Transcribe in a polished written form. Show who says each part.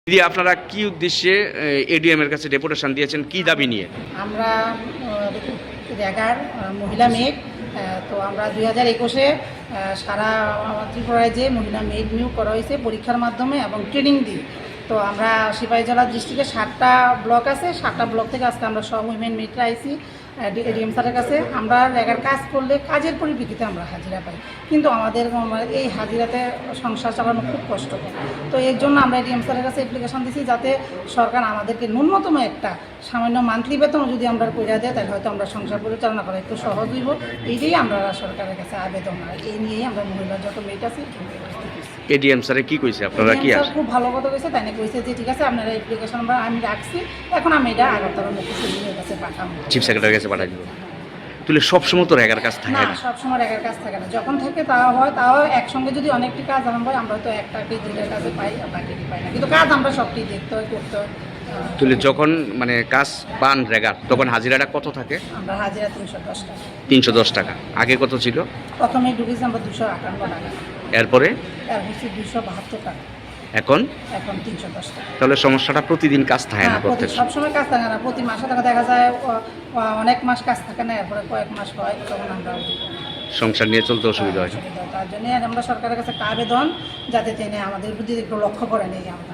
Speaker 1: দিদি, আপনারা কি উদ্দেশ্যে এডিএম এর কাছে ডেপুটেশন দিয়েছেন, কি দাবি নিয়ে?
Speaker 2: আমরা রেগার মহিলা মেড, তো আমরা 2021-এ সারা ত্রিপুরায় যে মহিলা মেড নিয়োগ করা হয়েছে পরীক্ষার মাধ্যমে এবং ট্রেনিং দিয়ে। তো আমরা সিপাহীজলা ডিস্ট্রিক্টে 7টা ব্লক আছে, 7টা ব্লক থেকে আজকে আমরা সব উইমেন মেডরা আইছি এডিএম স্যারের কাছে। আমরা রেগার কাজ করলে কাজের পরিপ্রেক্ষিতে আমরা হাজিরা পাই, কিন্তু আমাদের এই হাজিরাতে সংসার চালানো খুব কষ্টকর। তো এর জন্য আমরা এডিএম স্যারের কাছে অ্যাপ্লিকেশন দিছি যাতে সরকার আমাদেরকে ন্যূনতম একটা সামান্য মান্থলি বেতন যদি আমরা কইরা দেয়, তাহলে হয়তো আমরা সংসার পরিচালনা করা একটু সহজ হইব। এইটাই আমরা সরকারের কাছে আবেদন, আর এই নিয়েই আমরা মহিলা যত মেট আছে
Speaker 1: এডিএম স্যারে কি কইছে, আপনারা কি আসে?
Speaker 2: খুব ভালো কথা কইছে, তাই না? কইছে যে ঠিক আছে আপনারা অ্যাপ্লিকেশন আমি রাখছি, এখন আমি এটা আগরতলা মুখ্যসচিবের কাছে পাঠাবো,
Speaker 1: চিফ সেক্রেটারির কাছে পাঠাই দিব। তুলে সবসময় তো রেগার কাজ থাকে
Speaker 2: না,
Speaker 1: না?
Speaker 2: সবসময় রেগার কাজ থাকে না, যখন থাকে তাও হয়, তাও একসঙ্গে যদি অনেকটি কাজ হয় আমরা তো একটা দিনের কাজে পাই আর বাকিটি পাই না, কিন্তু কাজ আমরা সবটি দেখতে হয়, করতে হয়।
Speaker 1: তুলে যখন মানে কাজ পান রেগার, তখন হাজিরাটা কত থাকে?
Speaker 2: আমরা হাজিরা 310 টাকা।
Speaker 1: 310 টাকা। আগে কত ছিল?
Speaker 2: প্রথমে ঢুকেছি আমরা 258 টাকা,
Speaker 1: এরপরে
Speaker 2: এর হচ্ছে 272 টাকা,
Speaker 1: এখন
Speaker 2: 310 টাকা।
Speaker 1: তাহলে সমস্যাটা প্রতিদিন কাজ থাকে না? প্রত্যেক
Speaker 2: সবসময় কাজ থাকে না, প্রতি মাসে দেখা যায় অনেক মাস কাজ থাকে না, এরপরে কয়েক মাস হয়, তখন আমরা
Speaker 1: সংসার নিয়ে চলতে অসুবিধা হয়।
Speaker 2: তার জন্য আমরা সরকারের কাছে একটা আবেদন যাতে তিনি আমাদের প্রতি একটু লক্ষ্য করেন এই আমরা